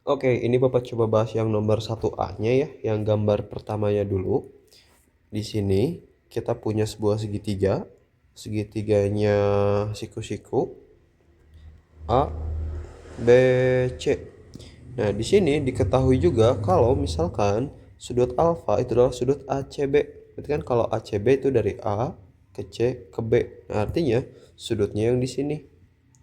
Oke, ini Bapak coba bahas yang nomor 1A-nya ya, yang gambar pertamanya dulu. Di sini kita punya sebuah segitiga. Segitiganya siku-siku A, B, C. Nah, di sini diketahui juga kalau misalkan sudut alfa itu adalah sudut ACB. Berarti kan kalau ACB itu dari A ke C ke B. Nah, artinya sudutnya yang di sini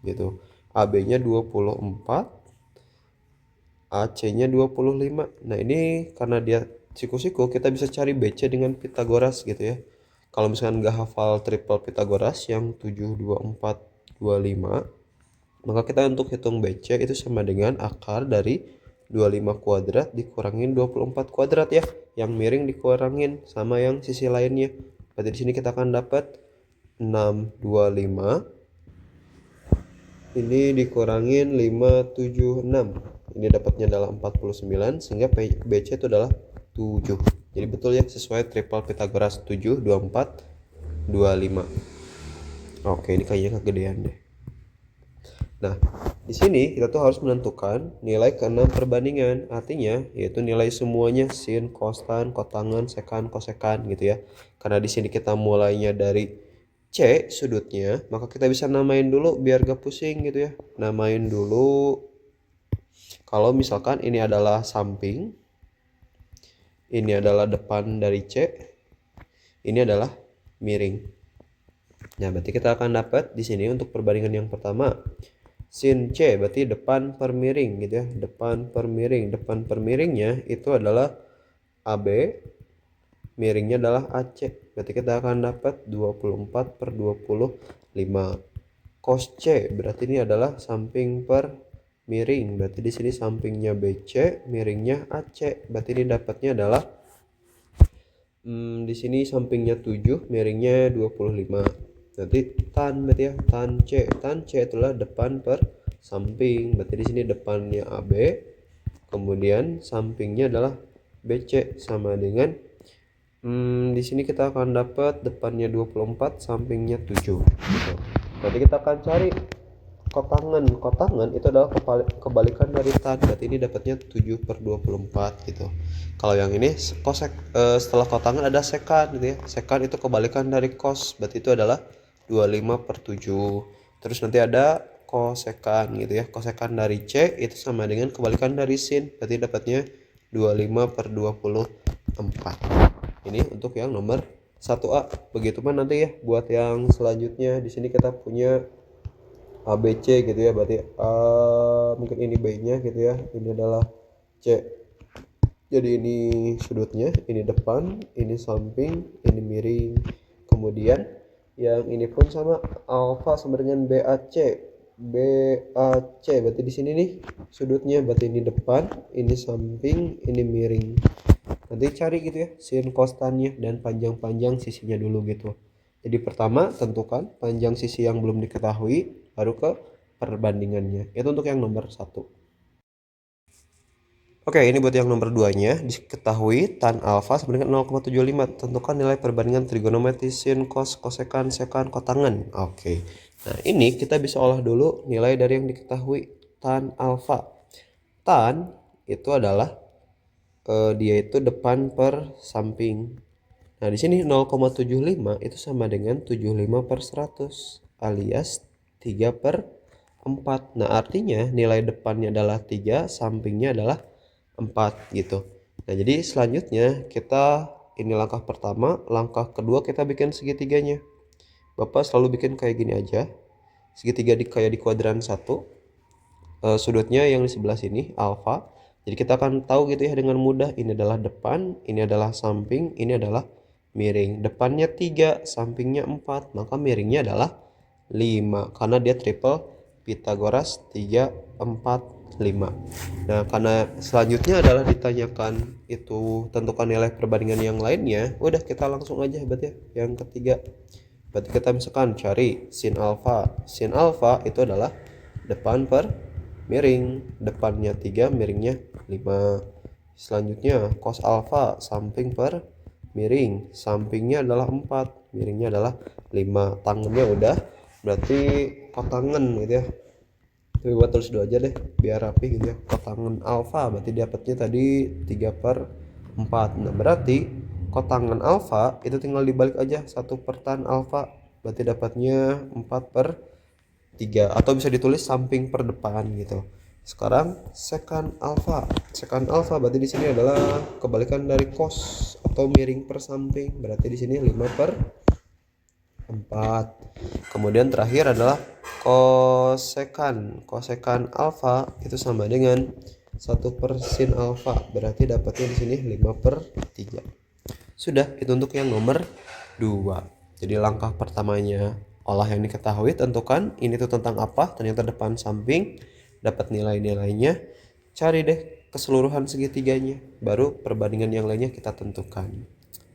gitu. AB-nya 24, AC-nya 25. Nah, ini karena dia siku-siku, kita bisa cari BC dengan Pitagoras gitu ya. Kalau misalkan nggak hafal triple Pitagoras yang 7, 24, 25, maka kita untuk hitung BC itu sama dengan akar dari 25 kuadrat dikurangin 24 kuadrat ya. Yang miring dikurangin sama yang sisi lainnya. Berarti di sini kita akan dapat 625 ini dikurangin 576. Ini dapatnya adalah 49 sehingga BC itu adalah 7. Jadi betul ya, sesuai triple Pitagoras 7, 24, 25. Oke, ini kayaknya kegedean deh. Nah, di sini kita tuh harus menentukan nilai keenam perbandingan. Artinya yaitu nilai semuanya sin, cos, tan, kotangan, sekan, kosekan gitu ya. Karena di sini kita mulainya dari C sudutnya, maka kita bisa namain dulu biar gak pusing gitu ya. Namain dulu kalau misalkan ini adalah samping, ini adalah depan dari C, ini adalah miring. Nah, berarti kita akan dapat di sini untuk perbandingan yang pertama sin C berarti depan per miring gitu ya. Depan per miring. Depan per miringnya itu adalah AB, miringnya adalah AC. Berarti kita akan dapat 24 per 25. Cos C berarti ini adalah samping per miring. Berarti di sini sampingnya BC, miringnya AC. Berarti ini dapatnya adalah di sini sampingnya 7, miringnya 25. Nanti tan berarti ya, tan C. Tan C itulah depan per samping. Berarti di sini depannya AB, kemudian sampingnya adalah BC sama dengan di sini kita akan dapat depannya 24, sampingnya 7 gitu. Berarti kita akan cari kotangan. Kotangan itu adalah kebalikan dari tan. Berarti ini dapatnya 7 per 24 gitu. Kalau yang ini setelah kotangan ada sekan gitu ya. Sekan itu kebalikan dari cos. Berarti itu adalah 25 per 7. Terus nanti ada kosekan gitu ya. Kosekan dari C itu sama dengan kebalikan dari sin. Berarti dapatnya 25 per 24. Ini untuk yang nomor 1A. Begitupun nanti ya buat yang selanjutnya. Di sini kita punya ABC gitu ya, berarti A mungkin ini B-nya gitu ya, ini adalah C. Jadi ini sudutnya, ini depan, ini samping, ini miring. Kemudian yang ini pun sama, alfa sama dengan BAC. BAC berarti di sini nih sudutnya, berarti ini depan, ini samping, ini miring. Nanti cari gitu ya sin kostannya dan panjang-panjang sisinya dulu gitu. Jadi pertama tentukan panjang sisi yang belum diketahui, baru ke perbandingannya. Itu untuk yang nomor 1. Oke, ini buat yang nomor 2-nya. Diketahui tan alfa sama dengan 0,75. Tentukan nilai perbandingan trigonometri sin, cos, kosekan, sekan, kotangan. Oke. Nah, ini kita bisa olah dulu nilai dari yang diketahui tan alfa. Tan itu adalah dia itu depan per samping. Nah, di sini 0,75 itu sama dengan 75 per 100 alias 3 per 4. Nah, artinya nilai depannya adalah 3, sampingnya adalah 4 gitu. Nah, jadi selanjutnya kita ini langkah pertama, langkah kedua kita bikin segitiganya. Bapak selalu bikin kayak gini aja. Segitiga kayak di kuadran 1. Sudutnya yang di sebelah sini alfa. Jadi kita akan tahu gitu ya dengan mudah ini adalah depan, ini adalah samping, ini adalah miring. Depannya 3, sampingnya 4, maka miringnya adalah 5 karena dia triple Pitagoras 3, 4, 5. Nah, karena selanjutnya adalah ditanyakan itu tentukan nilai perbandingan yang lainnya, udah kita langsung aja berarti ya yang ketiga. Berarti kita misalkan cari sin alfa. Sin alfa itu adalah depan per miring, depannya 3, miringnya 5. Selanjutnya cos alfa, samping per miring, sampingnya adalah 4, miringnya adalah 5. Tangannya udah, berarti kotangan gitu ya. Tapi buat tulis dulu aja deh biar rapi gitu ya. Kotangan alfa berarti dapatnya tadi 3/4. Nah berarti kotangan alfa itu tinggal dibalik aja 1/tan alfa, berarti dapatnya 4/3, atau bisa ditulis samping per depan gitu. Sekarang secant alfa berarti di sini adalah kebalikan dari cos atau miring per samping, berarti di sini 5/4. Kemudian terakhir adalah kosekan alfa itu sama dengan 1/sin alfa, berarti dapatnya di sini 5/3. Sudah, itu untuk yang nomor 2. Jadi langkah pertamanya olah yang diketahui, tentukan ini tuh tentang apa, ternyata depan samping, dapat nilai-nilainya, cari deh keseluruhan segitiganya, baru perbandingan yang lainnya kita tentukan.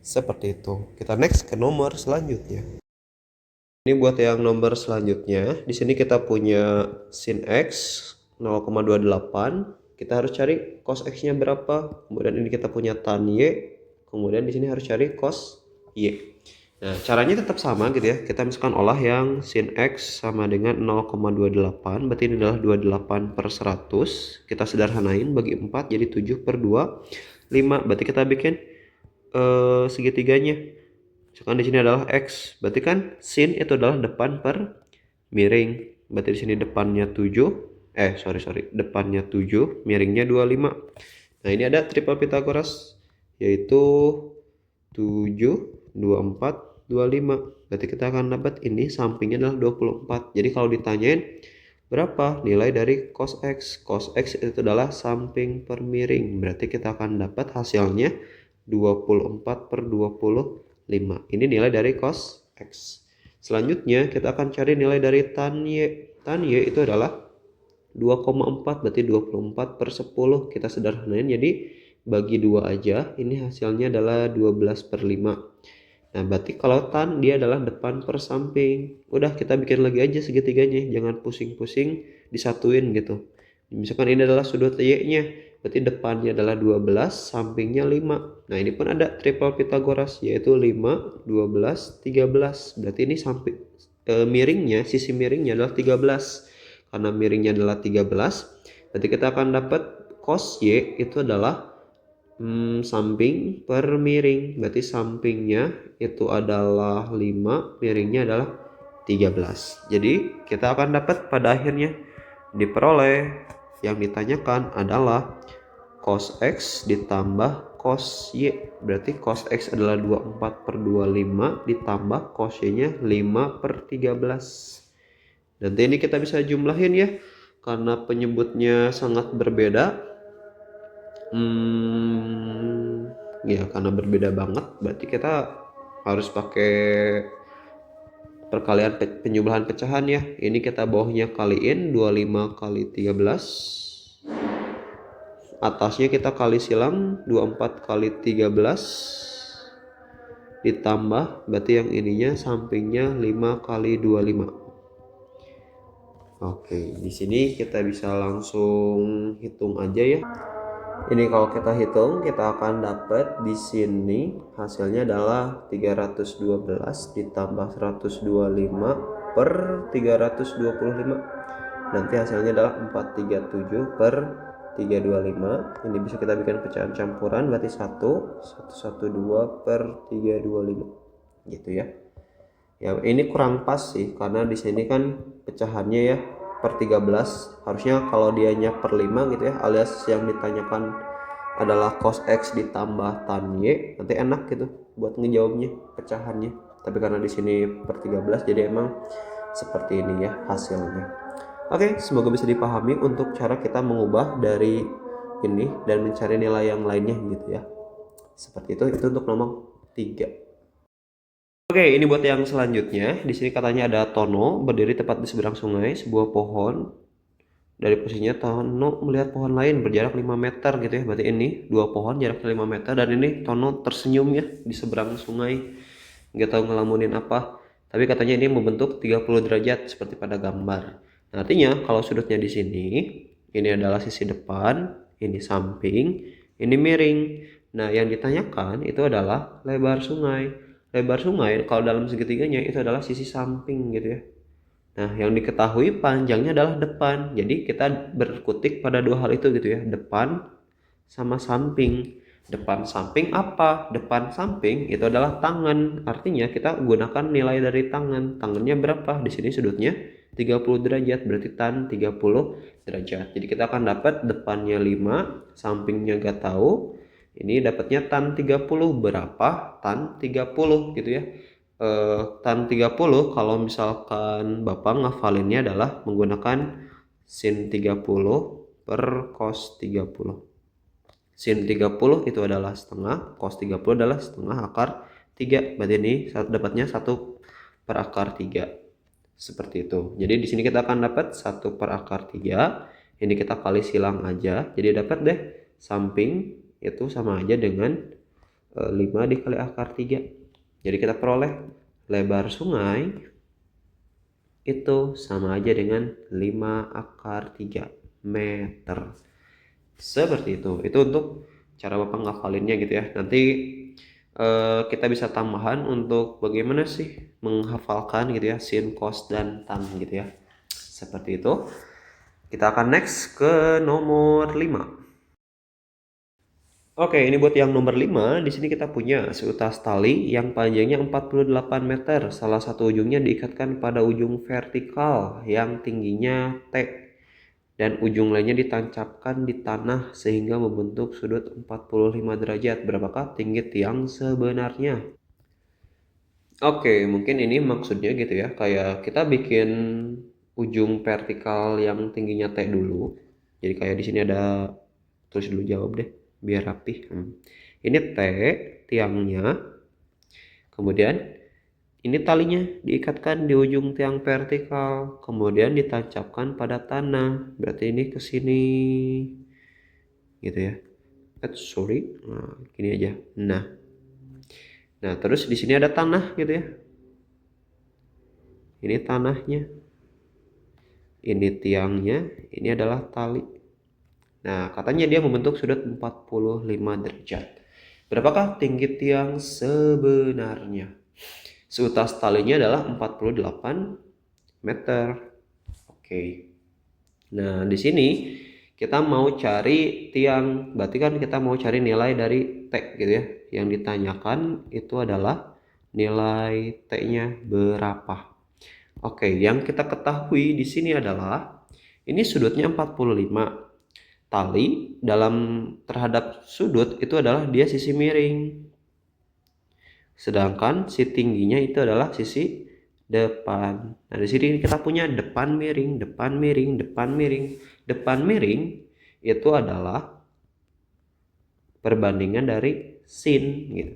Seperti itu. Kita next ke nomor selanjutnya. Ini buat yang nomor selanjutnya. Di sini kita punya sin x 0,28. Kita harus cari cos x-nya berapa. Kemudian ini kita punya tan y. Kemudian di sini harus cari cos y. Nah, caranya tetap sama gitu ya. Kita misalkan olah yang sin x sama dengan 0,28. Berarti ini adalah 28/100. Kita sederhanain bagi 4 jadi 7/2, 5. Berarti kita bikin segitiganya. Misalkan di sini adalah x, berarti kan sin itu adalah depan per miring. Berarti di sini depannya 7, depannya 7, miringnya 25. Nah, ini ada triple Pythagoras yaitu 7, 24, 25. Berarti kita akan dapat ini sampingnya adalah 24. Jadi kalau ditanyain berapa nilai dari cos x? Cos x itu adalah samping per miring. Berarti kita akan dapat hasilnya 24/25. Ini nilai dari cos x. Selanjutnya kita akan cari nilai dari tan y. Tan y itu adalah 2,4, berarti 24/10. Kita sederhanain jadi bagi 2 aja. Ini hasilnya adalah 12/5. Nah berarti kalau tan dia adalah depan per samping. Udah, kita bikin lagi aja segitiganya, jangan pusing-pusing disatuin gitu. Misalkan ini adalah sudut y nya, berarti depannya adalah 12, sampingnya 5. Nah ini pun ada triple Pythagoras yaitu 5, 12, 13. Berarti ini samping miringnya, sisi miringnya adalah 13. Karena miringnya adalah 13, berarti kita akan dapat cos y itu adalah samping per miring. Berarti sampingnya itu adalah 5, miringnya adalah 13. Jadi kita akan dapat pada akhirnya diperoleh yang ditanyakan adalah cos x ditambah cos y. Berarti cos x adalah 24/25 ditambah cos y nya 5/13. Nanti ini kita bisa jumlahin ya, karena penyebutnya sangat berbeda. Ya karena berbeda banget, berarti kita harus pakai perkalian penjumlahan pecahan ya. Ini kita bawahnya kaliin 25 kali 13, atasnya kita kali silang 24 kali 13, ditambah berarti yang ininya sampingnya 5 kali 25. Oke, di sini kita bisa langsung hitung aja ya. Ini kalau kita hitung, kita akan dapat di sini hasilnya adalah 312 ditambah 125/325. Nanti hasilnya adalah 437/325. Ini bisa kita bikin pecahan campuran, berarti 112/325 gitu ya. Ya ini kurang pas sih, karena di sini kan pecahannya ya per 13, harusnya kalau dianya per 5 gitu ya, alias yang ditanyakan adalah cos x ditambah tan y, nanti enak gitu buat ngejawabnya pecahannya. Tapi karena di sini per 13, jadi emang seperti ini ya hasilnya. Oke, semoga bisa dipahami untuk cara kita mengubah dari ini dan mencari nilai yang lainnya gitu ya. Seperti itu untuk nomor 3. Oke, ini buat yang selanjutnya. Di sini katanya ada Tono berdiri tepat di seberang sungai, sebuah pohon. Dari posisinya Tono melihat pohon lain berjarak 5 meter gitu ya. Berarti ini dua pohon jaraknya 5 meter, dan ini Tono tersenyum ya di seberang sungai. Nggak tahu ngelamunin apa. Tapi katanya ini membentuk 30 derajat seperti pada gambar. Nah, artinya kalau sudutnya di sini, ini adalah sisi depan, ini samping, ini miring. Nah, yang ditanyakan itu adalah lebar sungai. Lebar sungai kalau dalam segitiganya itu adalah sisi samping gitu ya. Nah, yang diketahui panjangnya adalah depan. Jadi kita berkutik pada dua hal itu gitu ya, depan sama samping. Depan samping apa? Depan samping itu adalah tangan. Artinya kita gunakan nilai dari tangan. Tangannya berapa? Di sini sudutnya 30 derajat, berarti tan 30 derajat. Jadi kita akan dapat depannya 5, sampingnya gak tahu. Ini dapatnya tan 30 berapa? Tan 30 gitu ya. Tan 30 kalau misalkan Bapak ngafalinnya adalah menggunakan sin 30 per cos 30. Sin 30 itu adalah setengah, cos 30 adalah setengah akar 3. Berarti ini dapatnya 1 per akar 3. Seperti itu. Jadi di sini kita akan dapat 1 per akar 3. Ini kita kali silang aja. Jadi dapat deh samping itu sama aja dengan 5 dikali akar 3. Jadi kita peroleh lebar sungai itu sama aja dengan 5 akar 3 meter. Seperti itu. Itu untuk cara Bapak ngafalinnya gitu ya. Nanti kita bisa tambahan untuk bagaimana sih menghafalkan gitu ya sin, cos, dan tan gitu ya. Seperti itu. Kita akan next ke nomor 5. Oke, ini buat yang nomor 5. Di sini kita punya seutas tali yang panjangnya 48 meter. Salah satu ujungnya diikatkan pada ujung vertikal yang tingginya T. Dan ujung lainnya ditancapkan di tanah sehingga membentuk sudut 45 derajat. Berapakah tinggi tiang sebenarnya? Oke, mungkin ini maksudnya gitu ya. Kayak kita bikin ujung vertikal yang tingginya T dulu. Jadi kayak di sini ada, tulis dulu jawab deh biar rapih. Ini T tiangnya, kemudian ini talinya diikatkan di ujung tiang vertikal, kemudian ditancapkan pada tanah. Berarti ini ke sini gitu ya. Sorry, nah, gini aja. Nah terus di sini ada tanah gitu ya. Ini tanahnya, ini tiangnya, ini adalah tali. Nah, katanya dia membentuk sudut 45 derajat. Berapakah tinggi tiang sebenarnya? Seutas talinya adalah 48 meter. Oke. Nah, di sini kita mau cari tiang. Berarti kan kita mau cari nilai dari T gitu ya. Yang ditanyakan itu adalah nilai T-nya berapa. Oke, yang kita ketahui di sini adalah ini sudutnya 45. Tali dalam terhadap sudut itu adalah dia sisi miring. Sedangkan si tingginya itu adalah sisi depan. Nah, di sini kita punya depan miring, depan miring, depan miring. Depan miring itu adalah perbandingan dari sin gitu.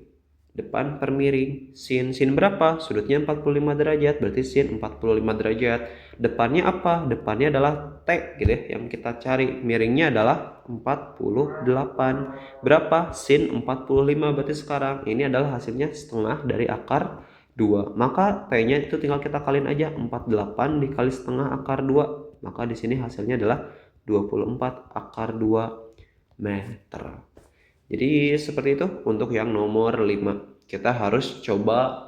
Depan per miring. Sin berapa? Sudutnya 45 derajat, berarti sin 45 derajat. Depannya apa? Depannya adalah T gitu ya, yang kita cari. Miringnya adalah 48. Berapa? Sin 45, berarti sekarang ini adalah hasilnya setengah dari akar 2. Maka T-nya itu tinggal kita kaliin aja, 48 dikali setengah akar 2. Maka di sini hasilnya adalah 24 akar 2 meter. Jadi seperti itu untuk yang nomor 5. Kita harus coba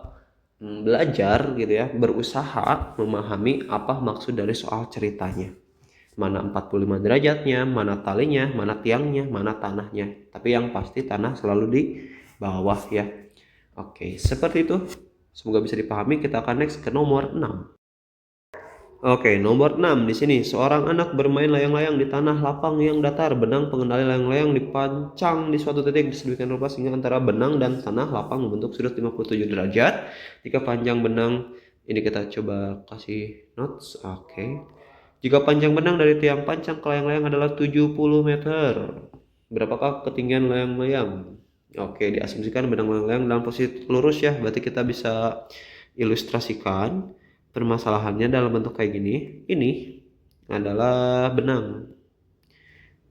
belajar gitu ya, berusaha memahami apa maksud dari soal ceritanya. Mana 45 derajatnya, mana talinya, mana tiangnya, mana tanahnya. Tapi yang pasti tanah selalu di bawah ya. Oke, seperti itu. Semoga bisa dipahami. Kita akan next ke nomor 6. Oke, nomor 6 di sini. Seorang anak bermain layang-layang di tanah lapang yang datar. Benang pengendali layang-layang dipancang di suatu titik sedemikian rupa sehingga antara benang dan tanah lapang membentuk sudut 57 derajat. Jika panjang benang, ini kita coba kasih notes. Oke. Jika panjang benang dari tiang pancang ke layang-layang adalah 70 meter. Berapakah ketinggian layang-layang? Oke, diasumsikan benang layang-layang dalam posisi lurus ya. Berarti kita bisa ilustrasikan permasalahannya dalam bentuk kayak gini. Ini adalah benang.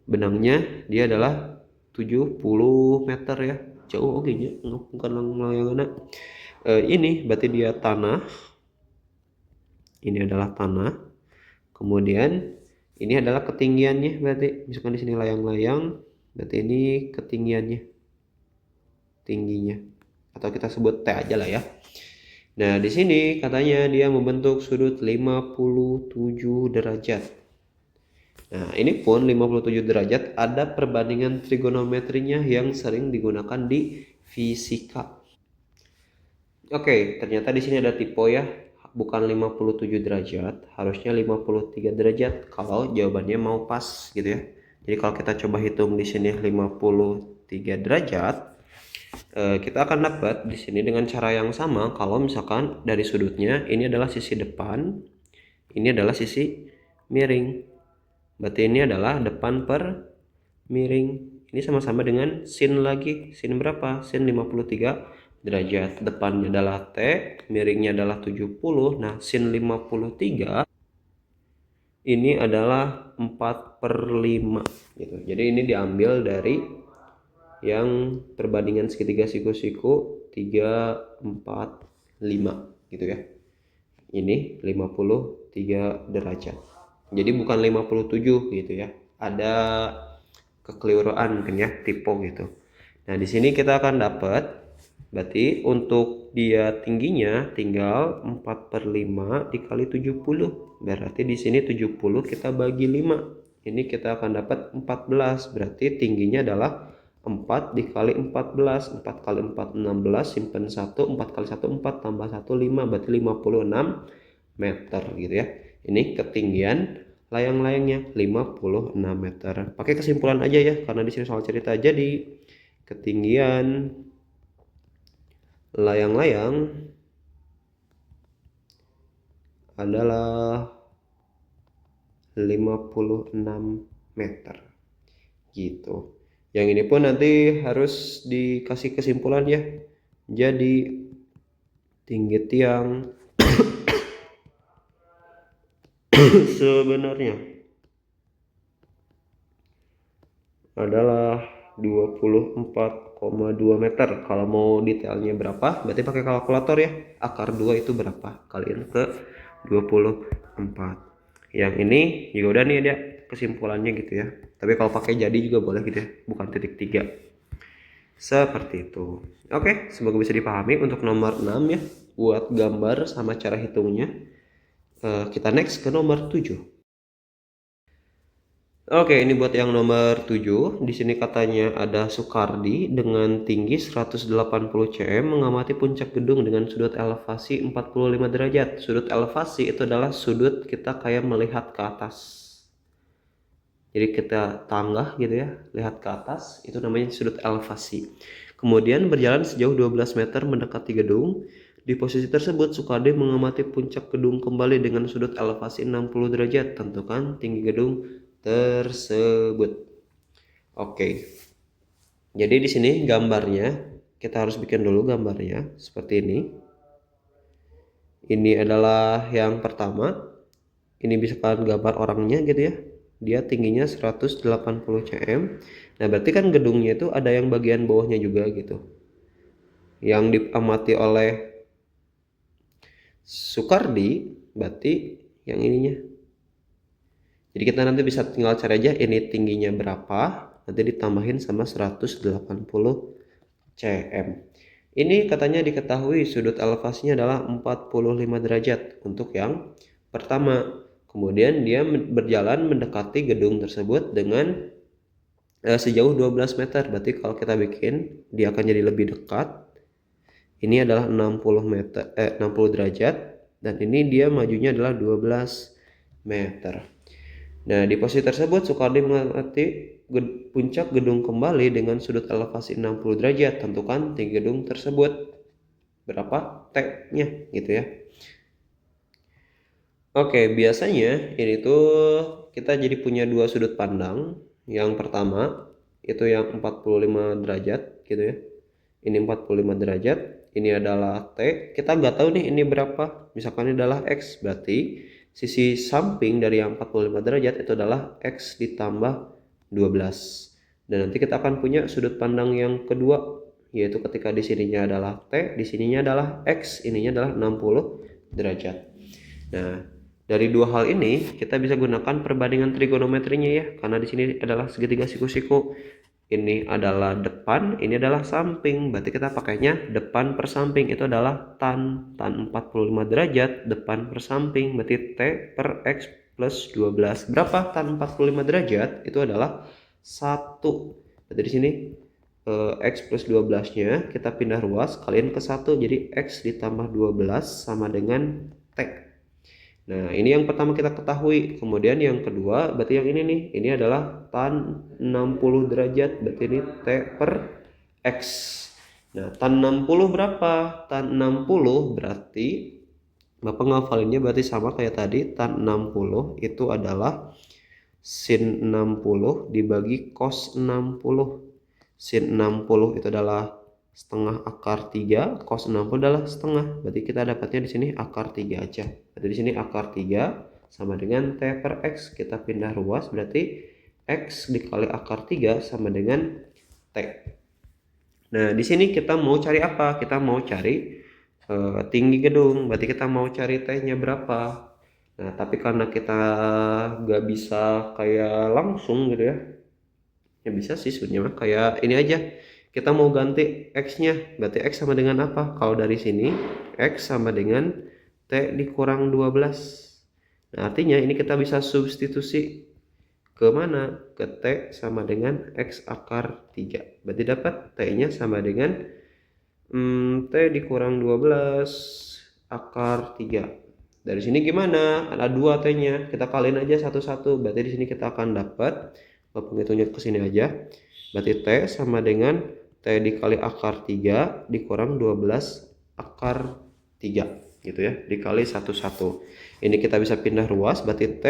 Benangnya dia adalah 70 meter ya. Jauh oke nya, bukan layangannya. Ini berarti dia tanah. Ini adalah tanah. Kemudian ini adalah ketinggiannya, berarti misalkan di sini layang-layang, berarti ini ketinggiannya. Tingginya. Atau kita sebut T aja lah ya. Nah, di sini katanya dia membentuk sudut 57 derajat. Nah, ini pun 57 derajat ada perbandingan trigonometrinya yang sering digunakan di fisika. Oke, ternyata di sini ada typo ya. Bukan 57 derajat, harusnya 53 derajat kalau jawabannya mau pas gitu ya. Jadi kalau kita coba hitung di sini 53 derajat, kita akan dapat di sini dengan cara yang sama. Kalau misalkan dari sudutnya ini adalah sisi depan, ini adalah sisi miring. Berarti ini adalah depan per miring. Ini sama-sama dengan sin lagi. Sin berapa? Sin 53 derajat. Depannya adalah T, miringnya adalah 70. Nah, sin 53 ini adalah 4/5 gitu. Jadi ini diambil dari yang perbandingan segitiga siku-siku 3, 4, 5 gitu ya. Ini 53 derajat. Jadi bukan 57 gitu ya. Ada kekeliruan kan ya, typo gitu. Nah, di sini kita akan dapat berarti untuk dia tingginya tinggal 4/5 dikali 70. Berarti di sini 70 kita bagi 5. Ini kita akan dapat 14. Berarti tingginya adalah 4 dikali 14. 4 kali 4 16, simpen 1, 4 kali 1 4 tambah 1 5, berarti 56 meter gitu ya. Ini ketinggian layang-layangnya 56 meter. Pakai kesimpulan aja ya, karena di sini soal cerita. Jadi ketinggian layang-layang adalah 56 meter gitu. Yang ini pun nanti harus dikasih kesimpulan ya. Jadi tinggi tiang sebenarnya adalah 24,2 meter. Kalau mau detailnya berapa, berarti pakai kalkulator ya. Akar 2 itu berapa? Kaliin ke 24. Yang ini juga udah nih ada kesimpulannya gitu ya. Tapi kalau pakai jadi juga boleh gitu ya, bukan titik 3. Seperti itu. Oke, semoga bisa dipahami untuk nomor 6 ya. Buat gambar sama cara hitungnya. Kita next ke nomor 7. Oke, ini buat yang nomor 7. Di sini katanya ada Sukardi dengan tinggi 180 cm mengamati puncak gedung dengan sudut elevasi 45 derajat. Sudut elevasi itu adalah sudut kita kayak melihat ke atas. Jadi kita tanggah gitu ya, lihat ke atas, itu namanya sudut elevasi. Kemudian berjalan sejauh 12 meter mendekati gedung. Di posisi tersebut, Sukardi mengamati puncak gedung kembali dengan sudut elevasi 60 derajat. Tentukan tinggi gedung tersebut. Oke. Jadi di sini gambarnya kita harus bikin dulu gambarnya seperti ini. Ini adalah yang pertama. Ini misalkan gambar orangnya gitu ya. Dia tingginya 180 cm. Nah, berarti kan gedungnya itu ada yang bagian bawahnya juga gitu. Yang diamati oleh Sukardi berarti yang ininya. Jadi kita nanti bisa tinggal cari aja ini tingginya berapa, nanti ditambahin sama 180 cm. Ini katanya diketahui sudut elevasinya adalah 45 derajat untuk yang pertama. Kemudian dia berjalan mendekati gedung tersebut dengan sejauh 12 meter. Berarti kalau kita bikin, dia akan jadi lebih dekat. Ini adalah 60 derajat dan ini dia majunya adalah 12 meter. Nah, di posisi tersebut Sukardi mengamati puncak gedung kembali dengan sudut elevasi 60 derajat. Tentukan tinggi gedung tersebut berapa T-nya gitu ya. Oke, biasanya ini tuh kita jadi punya dua sudut pandang. Yang pertama itu yang 45 derajat gitu ya. Ini 45 derajat, ini adalah T. Kita nggak tahu nih ini berapa. Misalkan ini adalah X, berarti sisi samping dari yang 45 derajat itu adalah X ditambah 12. Dan nanti kita akan punya sudut pandang yang kedua, yaitu ketika di sininya adalah T, di sininya adalah X, ininya adalah 60 derajat. Nah, dari dua hal ini kita bisa gunakan perbandingan trigonometrinya ya, karena di sini adalah segitiga siku-siku. ini adalah depan, ini adalah samping. Berarti kita pakainya depan per samping, itu adalah tan 45 derajat depan per samping. Berarti T per X plus 12. Berapa tan 45 derajat? Itu adalah 1. Berarti di sini X plus 12-nya kita pindah ruas, kalian ke 1. Jadi X ditambah 12 sama dengan T. Nah, ini yang pertama kita ketahui. Kemudian yang kedua, berarti yang ini nih, ini adalah tan 60 derajat, berarti ini T per X. Nah, tan 60 berapa? Tan 60 berarti, Bapak ngafalinnya berarti sama kayak tadi, tan 60 itu adalah sin 60 dibagi cos 60. Sin 60 itu adalah setengah akar 3, cos 60 adalah setengah. Berarti kita dapatnya di sini akar 3 aja. Berarti di sini akar 3 sama dengan T per X. Kita pindah ruas, berarti X dikali akar 3 sama dengan T. Nah, di sini kita mau cari apa? Kita mau cari tinggi gedung. Berarti kita mau cari T-nya berapa. Nah, tapi karena kita nggak bisa kayak langsung gitu ya. Ya bisa sih sebenarnya kayak ini aja. Kita mau ganti X-nya. Berarti X sama dengan apa? Kalau dari sini X sama dengan T dikurang 12. Nah, artinya ini kita bisa substitusi ke mana? Ke T sama dengan X akar 3. Berarti dapat T-nya sama dengan T dikurang 12 akar 3. Dari sini gimana? Ada 2 T-nya. Kita kaliin aja satu-satu. Berarti di sini kita akan dapat, Bapak ngitungnya ke sini aja. Berarti T sama dengan T dikali akar 3 dikurang 12 akar 3 gitu ya, dikali 1 Ini kita bisa pindah ruas, berarti T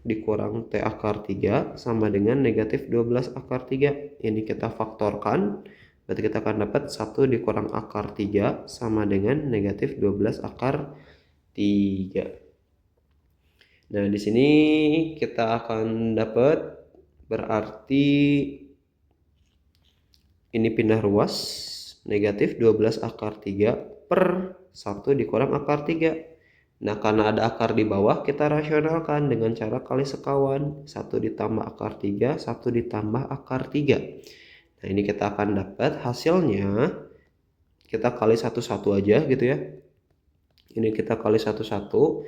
dikurang T akar 3 sama dengan negatif 12 akar 3. Ini kita faktorkan, berarti kita akan dapat 1 dikurang akar 3 sama dengan negatif 12 akar 3. Nah, di sini kita akan dapat, berarti ini pindah ruas, negatif 12 akar 3 per 1 dikurang akar 3. Nah, karena ada akar di bawah, kita rasionalkan dengan cara kali sekawan. 1 ditambah akar 3, 1 ditambah akar 3. Nah, ini kita akan dapat hasilnya, kita kali satu-satu aja gitu ya. Ini kita kali satu-satu.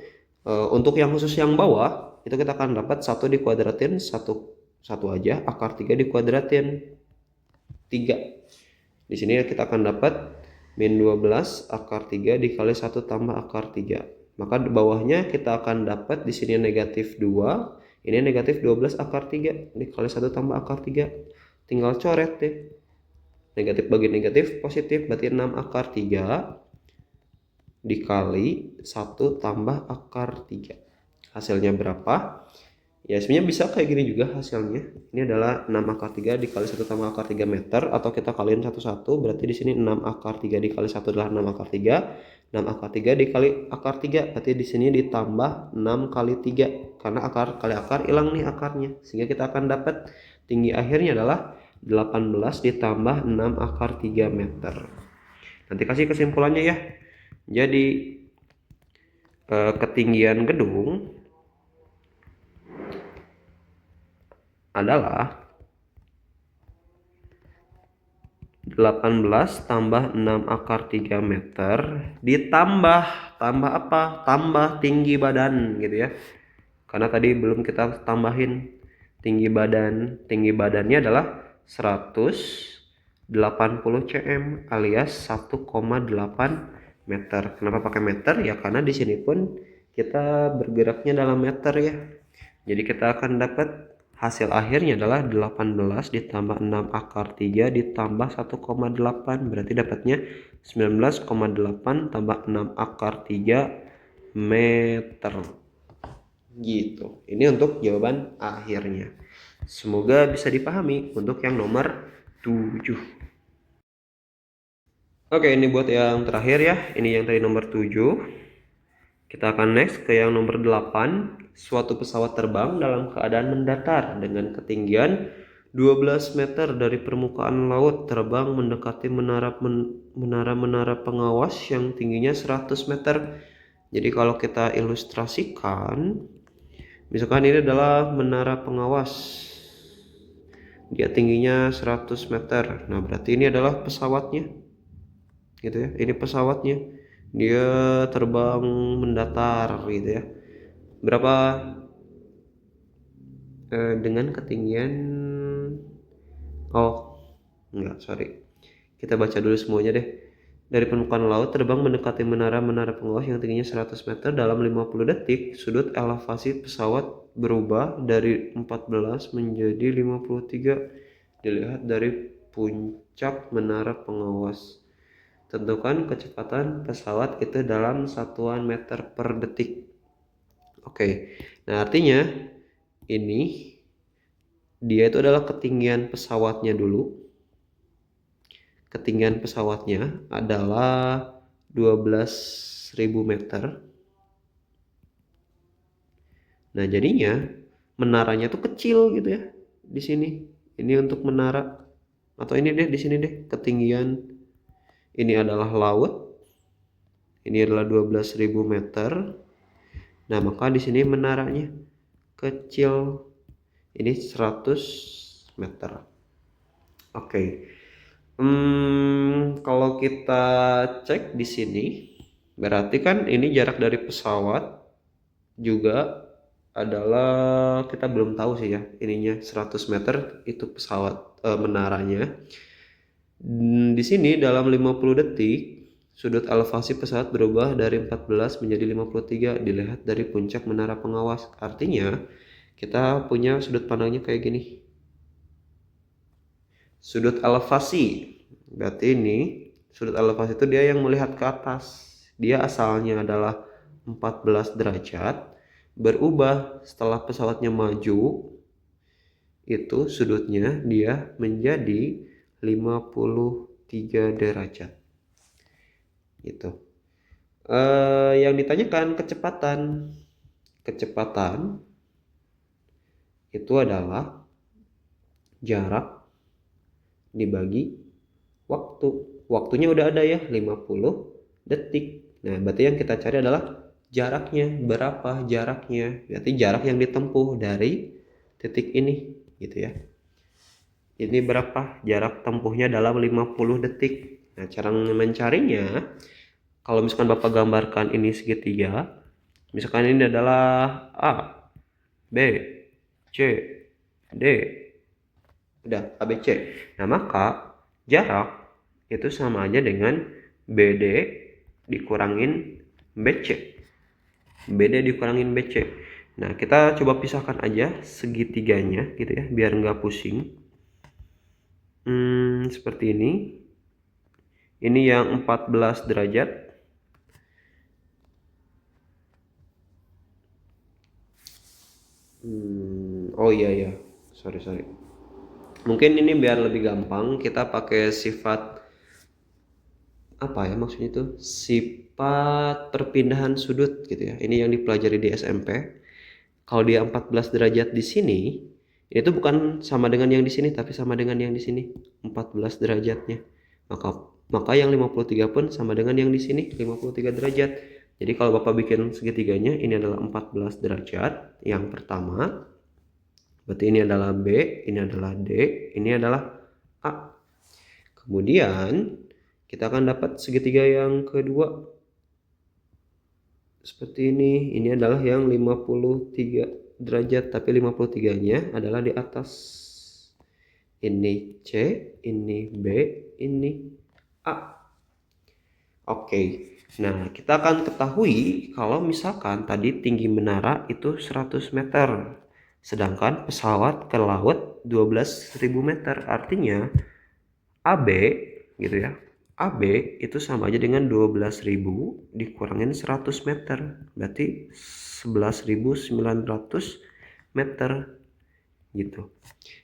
Untuk yang khusus yang bawah, itu kita akan dapat 1 dikuadratin, 1 aja, akar 3 dikuadratin 3. Di sini kita akan dapat min 12 akar 3 dikali 1 tambah akar 3. Maka di bawahnya kita akan dapat di sini negatif 2, ini negatif 12 akar 3 dikali 1 tambah akar 3. Tinggal coret deh. Negatif bagi negatif positif, berarti 6 akar 3 dikali 1 tambah akar 3. Hasilnya berapa? Ya, sebenarnya bisa kayak gini juga hasilnya. Ini adalah 6 akar 3 dikali 1 tambah akar 3 meter, atau kita kaliin satu-satu. Berarti di sini 6 akar 3 dikali 1 adalah 6 akar 3. 6 akar 3 dikali akar 3. Berarti di sini ditambah 6 kali 3. Karena akar kali akar hilang nih akarnya. Sehingga kita akan dapat tinggi akhirnya adalah 18 ditambah 6 akar 3 meter. Nanti kasih kesimpulannya ya. Jadi ketinggian gedung adalah 18 tambah 6 akar 3 meter ditambah apa? Tambah tinggi badan gitu ya. Karena tadi belum kita tambahin tinggi badan. Tinggi badannya adalah 180 cm alias 1,8 meter. Kenapa pakai meter? Ya karena di sini pun kita bergeraknya dalam meter ya. Jadi kita akan dapat hasil akhirnya adalah 18 ditambah 6 akar 3 ditambah 1,8. Berarti dapatnya 19,8 tambah 6 akar 3 meter. Gitu. Ini untuk jawaban akhirnya. Semoga bisa dipahami untuk yang nomor 7. Oke, ini buat yang terakhir ya. Ini yang tadi nomor 7. Kita akan next ke yang nomor 8. Suatu pesawat terbang dalam keadaan mendatar dengan ketinggian 12 meter dari permukaan laut terbang mendekati menara pengawas yang tingginya 100 meter. Jadi kalau kita ilustrasikan, misalkan ini adalah menara pengawas. dia tingginya 100 meter. Nah, berarti ini adalah pesawatnya. Gitu ya. Ini pesawatnya. Dia terbang mendatar gitu ya. Berapa dengan ketinggian enggak, sorry. Kita baca dulu semuanya deh. Dari permukaan laut terbang mendekati menara-menara pengawas yang tingginya 100 meter dalam 50 detik, sudut elevasi pesawat berubah dari 14 menjadi 53. Dilihat dari puncak menara pengawas. Tentukan kecepatan pesawat itu dalam satuan meter per detik. Oke. Nah, artinya ini dia itu adalah ketinggian pesawatnya dulu. Ketinggian pesawatnya adalah 12.000 meter. Nah, jadinya menaranya tuh kecil gitu ya di sini. Ini untuk menara, atau ini deh di sini deh, ketinggian ini adalah laut. Ini adalah 12.000 meter. Nah, maka di sini menaranya kecil. Ini 100 meter. Oke. Kalau kita cek di sini, berarti kan ini jarak dari pesawat juga adalah, kita belum tahu sih ya, ininya 100 meter itu pesawat menaranya. Di sini dalam 50 detik sudut elevasi pesawat berubah dari 14 menjadi 53 dilihat dari puncak menara pengawas. Artinya kita punya sudut pandangnya kayak gini. Sudut elevasi, berarti ini sudut elevasi itu dia yang melihat ke atas. Dia asalnya adalah 14 derajat, berubah setelah pesawatnya maju, itu sudutnya dia menjadi 53 derajat. Gitu. Yang ditanyakan kecepatan. Kecepatan itu adalah jarak dibagi waktu. Waktunya udah ada ya, 50 detik. Nah, berarti yang kita cari adalah jaraknya. Berapa jaraknya? Berarti jarak yang ditempuh dari titik ini gitu ya. Ini berapa jarak tempuhnya dalam 50 detik. Nah, cara mencarinya, kalau misalkan Bapak gambarkan ini segitiga, misalkan ini adalah A, B, C, D, udah ABC. Nah, maka jarak itu sama aja dengan BD dikurangin BC. BD dikurangin BC. Nah, kita coba pisahkan aja segitiganya gitu ya, biar nggak pusing. Seperti ini. Ini yang 14 derajat. Oh iya ya, sorry. Mungkin ini biar lebih gampang kita pakai sifat apa ya, maksudnya itu sifat perpindahan sudut gitu ya. Ini yang dipelajari di SMP. Kalau dia 14 derajat di sini, itu bukan sama dengan yang di sini, tapi sama dengan yang di sini, 14 derajatnya. Maka yang 53 pun sama dengan yang di sini, 53 derajat. Jadi kalau Bapak bikin segitiganya, ini adalah 14 derajat yang pertama. Berarti ini adalah B, ini adalah D, ini adalah A. Kemudian kita akan dapat segitiga yang kedua. Seperti ini adalah yang 53 derajat, tapi 53-nya adalah di atas. Ini C, ini B, ini A. Oke. Nah, kita akan ketahui kalau misalkan tadi tinggi menara itu 100 meter. Sedangkan pesawat ke laut 12.000 meter. Artinya AB gitu ya. AB itu sama aja dengan 12.000 dikurangin 100 meter. Berarti 11.900 meter gitu.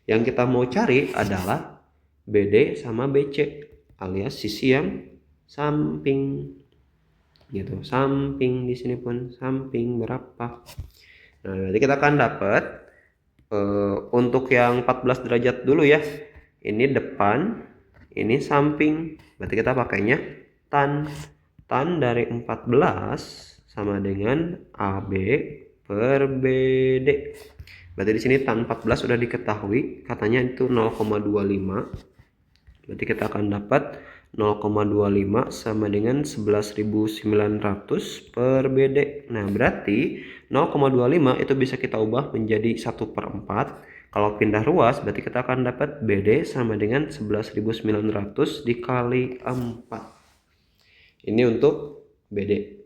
Yang kita mau cari adalah BD sama BC alias sisi yang samping gitu. Samping di sini pun samping berapa. Nah, nanti kita akan dapat untuk yang 14 derajat dulu ya. Ini depan, ini samping. Berarti kita pakainya tan. Tan dari 14 sama dengan AB per BD. Berarti di sini tan 14 sudah diketahui, katanya itu 0,25. Berarti kita akan dapat 0,25 sama dengan 11.900 per BD. Nah, berarti 0,25 itu bisa kita ubah menjadi 1/4. Kalau pindah ruas, berarti kita akan dapat BD sama dengan 11.900 dikali 4. Ini untuk BD.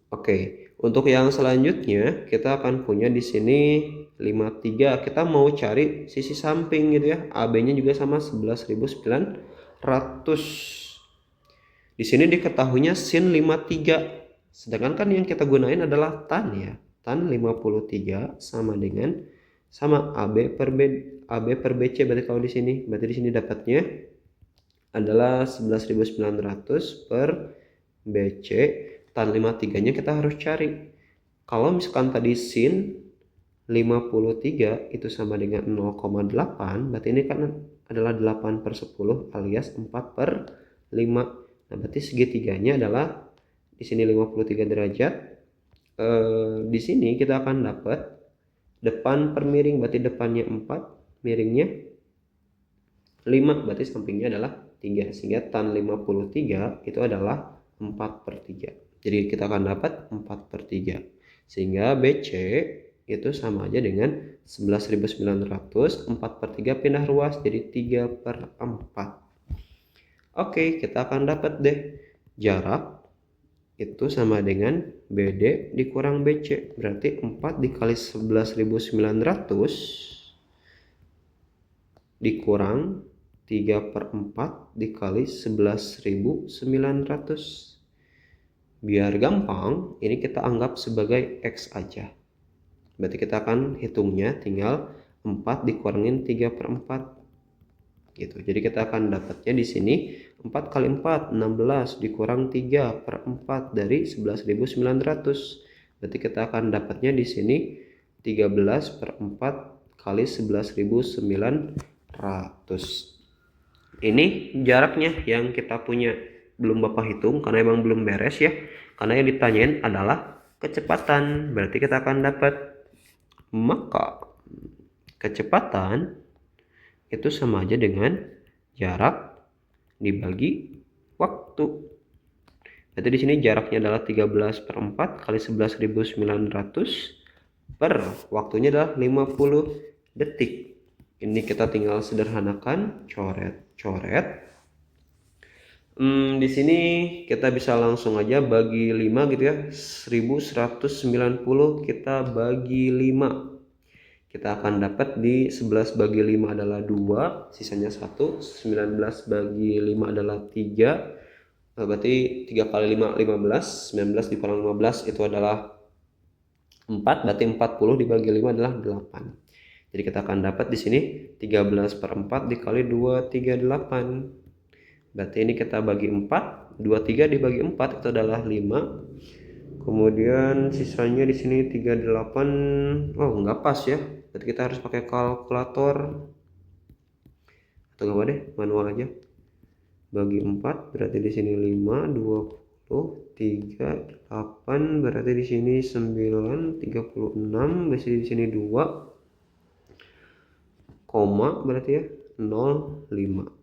Oke, untuk yang selanjutnya kita akan punya di sini 53. Kita mau cari sisi samping gitu ya. AB-nya juga sama 11.900. Di sini diketahuinya sin 53. Sedangkan kan yang kita gunain adalah tan ya. Tan 53 sama dengan AB per BC. Berarti kalau di sini, berarti di sini dapatnya adalah 11.900 per BC. Tan 53-nya kita harus cari. Kalau misalkan tadi sin 53 itu sama dengan 0,8, berarti ini kan adalah 8/10 alias 4/5. Nah, berarti segitiganya adalah di sini 53 derajat. Di sini kita akan dapat depan per miring, berarti depannya 4, miringnya 5, berarti sampingnya adalah 3. Sehingga tan 53 itu adalah 4/3. Jadi kita akan dapat 4/3. Sehingga BC itu sama aja dengan 11.900, 4/3 pindah ruas jadi 3/4. Oke, kita akan dapat deh jarak itu sama dengan BD dikurang BC. Berarti 4 dikali 11.900 dikurang 3/4 dikali 11.900. Biar gampang, ini kita anggap sebagai X aja. Berarti kita akan hitungnya tinggal 4 dikurangin 3/4 gitu. Jadi kita akan dapatnya di sini 4 kali 4 16 dikurang 3/4 dari 11.900. Berarti kita akan dapatnya di sini 13/4 kali 11.900. Ini jaraknya yang kita punya. Belum Bapak hitung karena emang belum beres ya. Karena yang ditanyain adalah kecepatan. Berarti kita akan dapat, maka kecepatan itu sama aja dengan jarak dibagi waktu. Berarti di sini jaraknya adalah 13/4 kali 11.900 per waktunya adalah 50 detik. Ini kita tinggal sederhanakan, coret. Di sini kita bisa langsung aja bagi 5 gitu ya. 1190 kita bagi 5. Kita akan dapat di 11 bagi 5 adalah 2, sisanya 1. 19 bagi 5 adalah 3. Berarti 3 kali 5 15. 19 dikurang 15 itu adalah 4. Berarti 40 dibagi 5 adalah 8. Jadi kita akan dapat di sini 13/4 dikali 2 38. Berarti ini kita bagi 4, 23 dibagi 4 itu adalah 5. Kemudian sisanya di sini 38. Oh, enggak pas ya. Berarti kita harus pakai kalkulator. Atau enggak apa deh, manual aja. Bagi 4 berarti di sini 5, 20, 3, 8, berarti di sini 9, 36, berarti di sini 2, koma berarti ya 0, 5.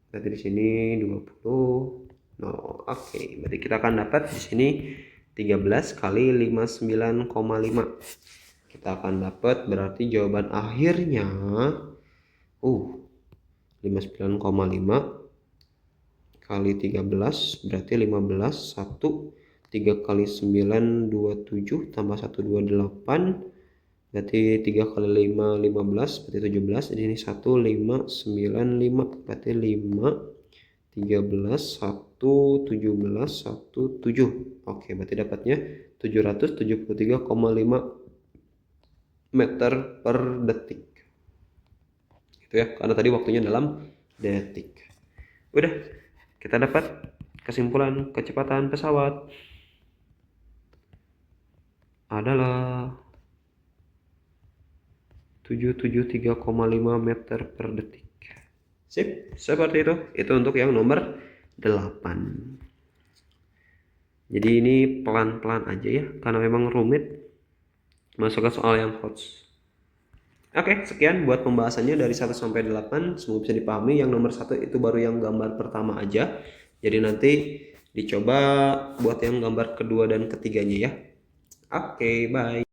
Berarti di sini 20, 0. Oke, berarti kita akan dapat di sini 13 kali 59,5. Kita akan dapat berarti jawaban akhirnya 59,5 kali 13 berarti 15. 1, 3 kali 9 27 tambah 1 28. Berarti 3 kali 5 15, berarti 17. Di sini 1 5 9 5, berarti 5 13 1 17 1 7. Oke, berarti dapatnya 773,5 meter per detik. Gitu ya, karena tadi waktunya dalam detik. Udah, kita dapat kesimpulan kecepatan pesawat adalah 773,5 meter per detik. Sip, seperti itu. Itu untuk yang nomor 8. Jadi ini pelan-pelan aja ya, karena memang rumit. Masuk ke soal yang HOTS. Oke, sekian buat pembahasannya dari 1 sampai 8. Semoga bisa dipahami. Yang nomor 1 itu baru yang gambar pertama aja. Jadi nanti dicoba buat yang gambar kedua dan ketiganya ya. Oke, bye.